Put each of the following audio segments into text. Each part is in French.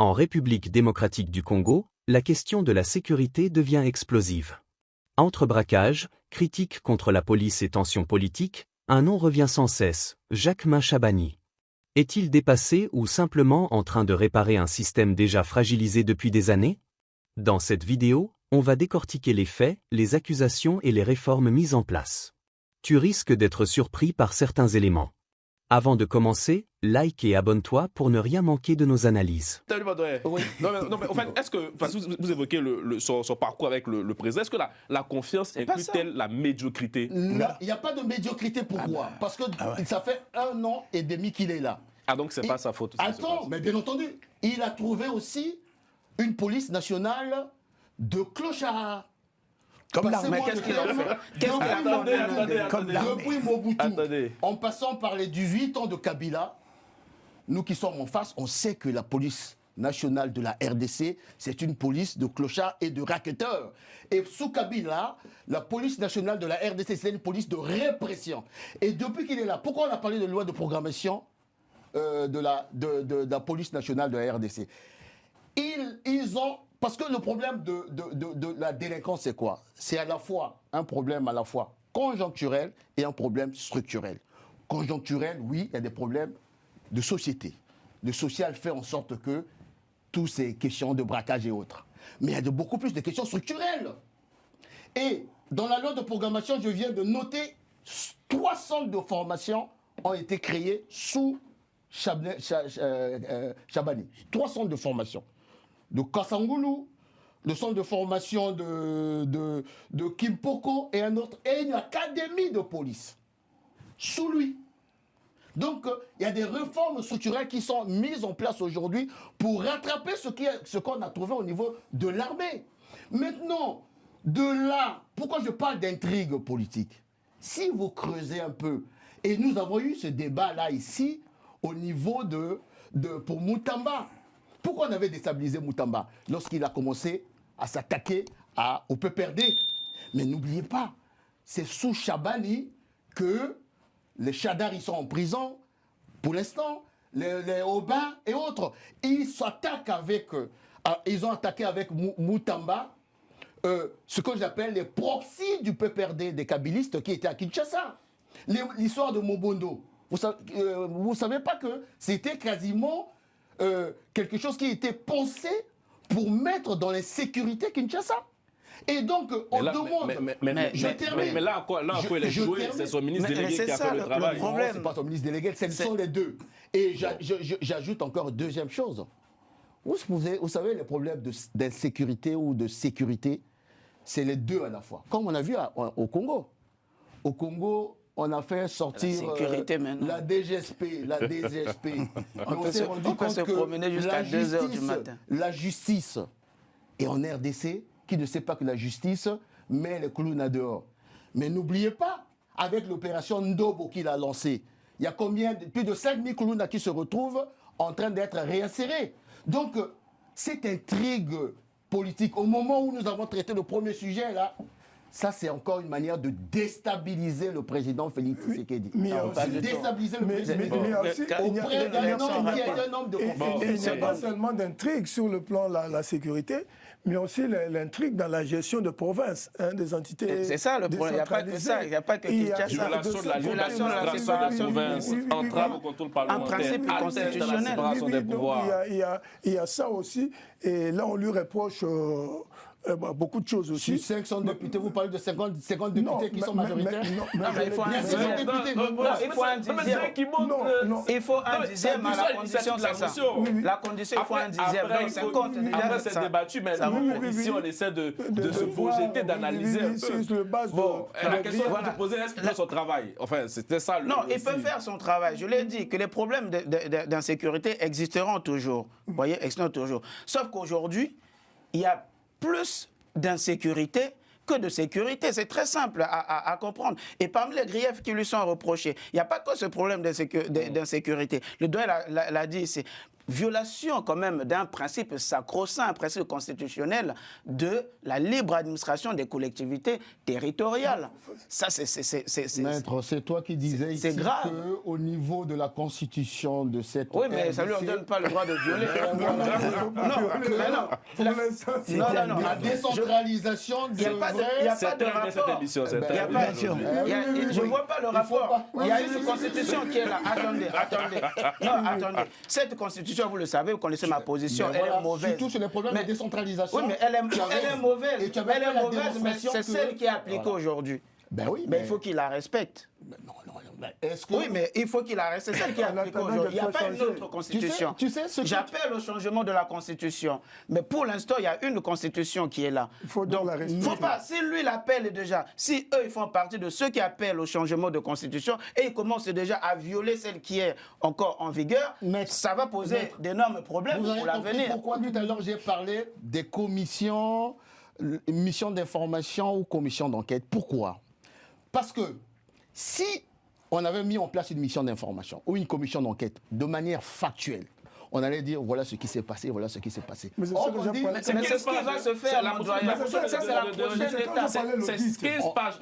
En République démocratique du Congo, la question de la sécurité devient explosive. Entre braquages, critiques contre la police et tensions politiques, un nom revient sans cesse, Jacquemain Chabani. Est-il dépassé ou simplement en train de réparer un système déjà fragilisé depuis des années? Dans cette vidéo, on va décortiquer les faits, les accusations et les réformes mises en place. Tu risques d'être surpris par certains éléments. Avant de commencer, like et abonne-toi pour ne rien manquer de nos analyses. Salut Badoé. Oui. Non, mais en fait, est-ce que, parce que vous évoquez son parcours avec le président, est-ce que la confiance inclut-elle la médiocrité? Non, il n'y a pas de médiocrité. Pourquoi? Parce que ça fait 1 an et demi qu'il est là. Ah, donc c'est pas sa faute. Attends, mais bien entendu, il a trouvé aussi une police nationale de clochards. Comme l'armée. Mais qu'est-ce qu'il a fait? Depuis Mobutu, en passant par les 18 ans de Kabila, nous qui sommes en face, on sait que la police nationale de la RDC, c'est une police de clochards et de racketteurs. Et sous Kabila, la police nationale de la RDC, c'est une police de répression. Et depuis qu'il est là, pourquoi on a parlé de loi de programmation de la police nationale de la RDC? Ils ont... Parce que le problème de la délinquance, c'est quoi? C'est à la fois un problème à la fois conjoncturel et un problème structurel. Conjoncturel, oui, il y a des problèmes de société. Le social fait en sorte que toutes ces questions de braquage et autres. Mais il y a beaucoup plus de questions structurelles. Et dans la loi de programmation, je viens de noter 3 centres de formation ont été créés sous Chabani. 3 centres de formation. De Kassangoulou, le centre de formation de Kimpoko et un autre, et une académie de police sous lui. Donc, il y a des réformes structurelles qui sont mises en place aujourd'hui pour rattraper ce qu'on a trouvé au niveau de l'armée. Maintenant, de là, pourquoi je parle d'intrigue politique? Si vous creusez un peu, et nous avons eu ce débat-là ici, au niveau pour Moutamba. Pourquoi on avait déstabilisé Moutamba lorsqu'il a commencé à s'attaquer au PPRD? Mais n'oubliez pas, c'est sous Chabani que les Chadars sont en prison, pour l'instant, les Aubin et autres. Ils s'attaquent ils ont attaqué avec Moutamba, ce que j'appelle les proxys du PPRD des kabylistes qui étaient à Kinshasa. L'histoire de Mobondo. Vous savez pas que c'était quasiment... quelque chose qui était pensé pour mettre dans les sécurités Kinshasa. Et donc, on demande... Mais là, encore, il est joué, c'est son ministre délégué qui a fait le travail. Non, c'est pas son ministre délégué, ce sont les deux. Et j'ajoute encore une deuxième chose. Vous savez, les problèmes d'insécurité ou de sécurité, c'est les deux à la fois. Comme on a vu au Congo. Au Congo, on a fait sortir la DGSP, la DGSP. On s'est rendu compte se promener jusqu'à 2 heures du matin. La justice est en RDC, qui ne sait pas que la justice met les clowns dehors. Mais n'oubliez pas, avec l'opération Ndobo qu'il a lancée, il y a plus de 5000 clowns qui se retrouvent en train d'être réinsérés. Donc, cette intrigue politique, au moment où nous avons traité le premier sujet, là, ça, c'est encore une manière de déstabiliser le président Félix Tshisekedi. Déstabiliser le président auprès d'un homme qui est un homme de confiance. Il n'y a pas seulement d'intrigue sur le plan de la sécurité, mais aussi l'intrigue dans la gestion de province, des entités. C'est ça le problème, il n'y a pas que ça, il n'y a pas que Kinshasa. Violation de la violation de la province, entrave au contrôle parlementaire, principe constitutionnel. Il y a ça aussi, et là on lui reproche... beaucoup de choses aussi. Sur 500 députés, vous parlez de 50 députés qui sont majoritaires? Non, mais il faut un dixième. Il faut un dixième à la condition de ça. La condition, il faut un dixième. Donc 50 déjà. Après, c'est débattu, mais ici, on essaie de se projeter, d'analyser un peu. Bon, la question que vous posez, est-ce qu'il fait son travail? Enfin, c'était ça. Non, il peut faire son travail. Je l'ai dit, que les problèmes d'insécurité existeront toujours. Vous voyez, existeront toujours. Sauf qu'aujourd'hui, il y a plus d'insécurité que de sécurité. C'est très simple à comprendre. Et parmi les griefs qui lui sont reprochés, il n'y a pas que ce problème d'insécurité. Le doyen l'a dit ici. violation quand même d'un principe sacro-saint, un principe constitutionnel de la libre administration des collectivités territoriales. Ça, Maître, c'est toi qui disais ici qu'au niveau de la constitution de cette oui, mais ça ne lui donne pas le droit de violer. Non. La décentralisation il n'y a pas de rapport. Je ne vois pas le rapport. Il y a une constitution qui est là. Attendez. Cette constitution, vous le savez, vous connaissez ma position, elle est mauvaise. Surtout sur les problèmes de décentralisation. Oui, mais elle est mauvaise. Elle est mauvaise, mais c'est celle qui est appliquée aujourd'hui. Ben oui, mais il faut qu'il la respecte. Non. Oui, mais il faut qu'il la respecte. C'est celle qui est appliquée aujourd'hui. Il n'y a pas une autre constitution. Tu sais J'appelle au changement de la constitution. Mais pour l'instant, il y a une constitution qui est là. Il faut donc la respecter. Faut pas. Si lui l'appelle déjà, si eux ils font partie de ceux qui appellent au changement de constitution et ils commencent déjà à violer celle qui est encore en vigueur, ça va poser d'énormes problèmes pour l'avenir. Pourquoi tout à l'heure j'ai parlé des commissions, missions d'information ou commissions d'enquête? Pourquoi? Parce que si on avait mis en place une mission d'information ou une commission d'enquête de manière factuelle, on allait dire voilà ce qui s'est passé, voilà ce qui s'est passé. Mais c'est ce qui va se faire, mon doyen. Ça, c'est la prochaine étape. C'est 15 pages.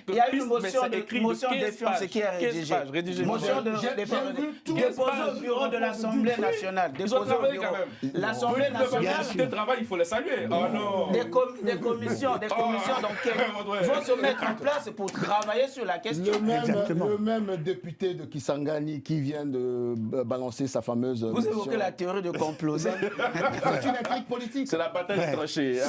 Il y a une motion de défiance qui est rédigée. Motion de défiance déposée au bureau de l'Assemblée nationale. L'Assemblée nationale. Le travail, il faut le saluer. Des commissions d'enquête vont se mettre en place pour travailler sur la question. Le même député de Kisangani qui vient de balancer sa fameuse. Vous évoquez la théorie de complot. C'est une intrigue politique. C'est la bataille des tranchées.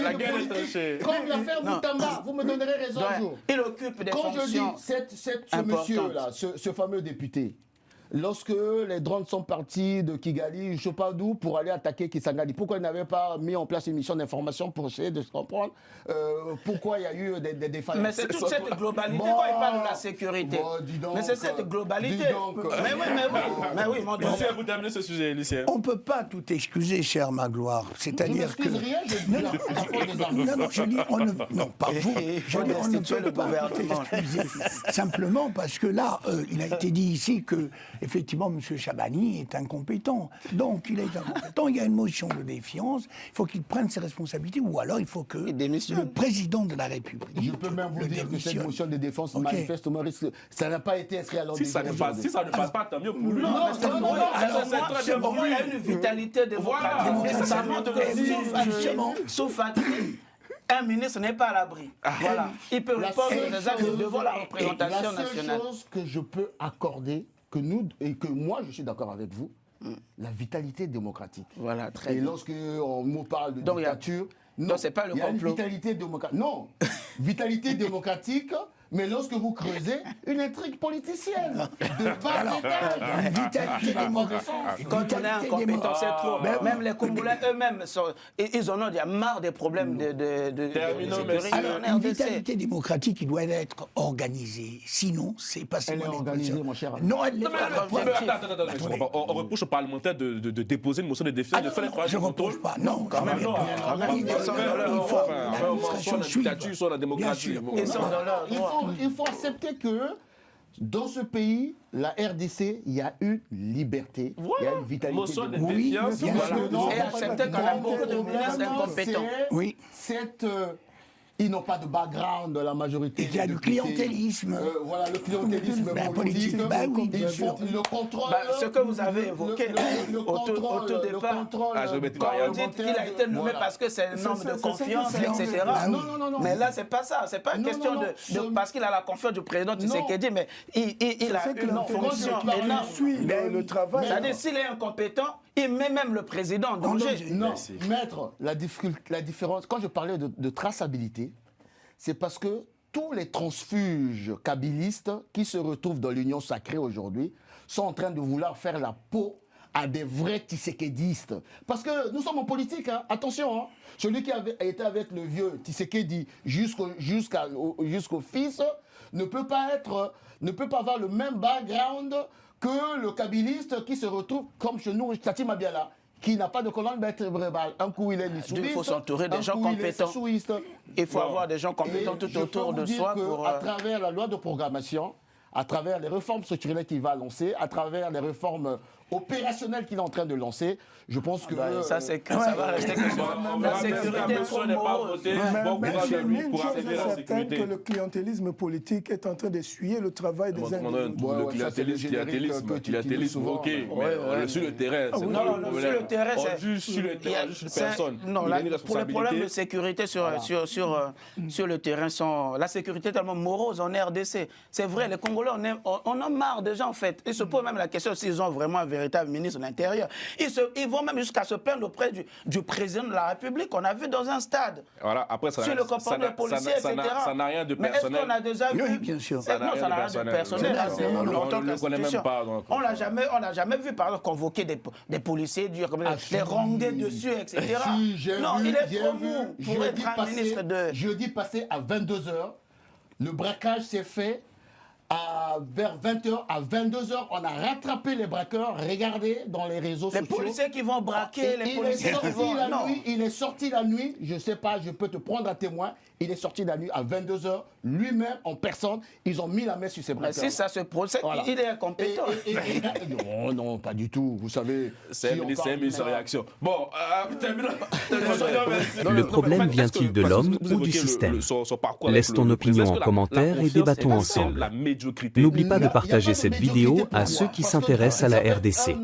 La guerre des tranchées. Comme l'affaire Boutamba, vous me donnerez raison un jour. Il occupe des fonctions. Quand je dis ce monsieur-là, ce fameux député, lorsque les drones sont partis de Kigali, je ne sais pas d'où, pour aller attaquer Kisangani, pourquoi ils n'avaient pas mis en place une mission d'information pour essayer de se comprendre pourquoi il y a eu des défaillances? Mais c'est toute cette globalité quand il parle de la sécurité. Mais c'est cette globalité. Mais oui, mon Dieu. Lucien, vous terminez ce sujet, Lucien. On ne peut pas tout excuser, cher Magloire. C'est-à-dire que... Non, je dis, non, pas vous. Je dis, on ne peut pas tout excuser. Simplement parce que là, il a été dit ici que effectivement, M. Chabani est incompétent. Donc, il est incompétent, il y a une motion de défiance, il faut qu'il prenne ses responsabilités, ou alors il faut que le président de la République... Je peux même vous dire que cette motion de défense, manifestement, ça n'a pas été inscrit à l'ordre du jour. Si ça ne passe pas, tant mieux pour lui. Non, il y a une vitalité démocratique. Ça montre que sous fatigue, un ministre n'est pas à l'abri. Voilà. Il peut répondre des actes devant la représentation nationale. La seule chose que je peux accorder, que nous, et que moi je suis d'accord avec vous, la vitalité démocratique. Voilà, très bien. Et lorsque on me parle de dictature, non, c'est pas le complot. Il y a une vitalité démocratique. Non, vitalité démocratique, mais lorsque vous creusez, une intrigue politicienne de bas étage. Une vitalité démocratique. Quand on est incompétent, c'est trop. Même les Congolais eux-mêmes, ils en ont marre des problèmes de sécurité. Alors, une vitalité démocratique, il doit être organisée. Sinon, c'est pas Elle est organisée, mon cher ami. Non, elle n'est pas. Attends. On reproche aux parlementaires de déposer une motion de défiance, de faire les travaux. Je ne reproche pas. Non, quand même. Il faut l'administration suive. Soit la démocratie. Il faut accepter que dans ce pays, la RDC, il y a une liberté, il y a une vitalité. Motion de défiance. Et accepter qu'on a beaucoup de ministres incompétents. Oui. Ils n'ont pas de background, la majorité. Il y a du clientélisme. Voilà, le clientélisme politique. Oui, bien sûr. Le contrôle. Ce que vous avez évoqué au tout départ, quand on dit qu'il a été nommé parce que c'est un homme de confiance, etc. Non. Mais là, c'est pas ça. C'est pas une question de parce qu'il a la confiance du président Tshisekedi, mais il a une fonction énorme. Le travail. C'est-à-dire, s'il est incompétent, il met même le président en danger. Non, maître, la différence, quand je parlais de traçabilité, c'est parce que tous les transfuges kabylistes qui se retrouvent dans l'Union sacrée aujourd'hui sont en train de vouloir faire la peau à des vrais Tshisekedistes. Parce que nous sommes en politique, hein. Attention, hein. Celui qui avait été avec le vieux Tshisekedi jusqu'au fils ne peut pas avoir le même background que le kabyliste qui se retrouve comme chez nous, Tati Mabiala, qui n'a pas de colonne vertébrale. Un coup, il est souviste. Il faut s'entourer des gens compétents. Il faut avoir des gens compétents tout autour de soi. À travers la loi de programmation, à travers les réformes structurelles qu'il va lancer, à travers les réformes opérationnelle qu'il est en train de lancer, je pense que... ça, c'est que ça va rester que sur la sécurité. Mais une chose est certaine, que le clientélisme politique est en train d'essuyer le travail des individus. Le clientélisme, ok, mais sur le terrain, c'est non, sur le terrain, c'est juste sur le terrain, juste personne. Non, pour le problème de sécurité sur le terrain, la sécurité est tellement morose en RDC. C'est vrai, les Congolais, on a marre déjà en fait. Ils se posent même la question s'ils ont vraiment un véritable ministre de l'Intérieur. Ils vont même jusqu'à se plaindre auprès du président de la République qu'on a vu dans un stade. Voilà, après ça, sur le comportement des policiers, etc. Ça n'a rien de mais personnel. est-ce qu'on a déjà vu? Oui, bien sûr. Non, ça n'a rien de personnel. On ne le connaît même pas. On n'a jamais vu, par exemple, convoquer des policiers, les ronder dessus, etc. Non, il est trop mou pour être un ministre de... Jeudi passé à 22h, le braquage s'est fait vers 20h. À 22h, on a rattrapé les braqueurs. Regardez dans les réseaux sociaux. Les policiers qui vont braquer, les policiers qui vont... Il est sorti la nuit, je ne sais pas, je peux te prendre à témoin. Il est sorti la nuit à 22h, lui-même en personne. Ils ont mis la main sur ses braqueurs. Si ça se procède, il est incompétent. Non, pas du tout. Vous savez... C'est un ministre de réaction. Bon, le problème vient-il de l'homme ou du système? Laisse ton opinion en commentaire et débattons ensemble. N'oublie pas de partager cette vidéo à ceux qui s'intéressent à la RDC.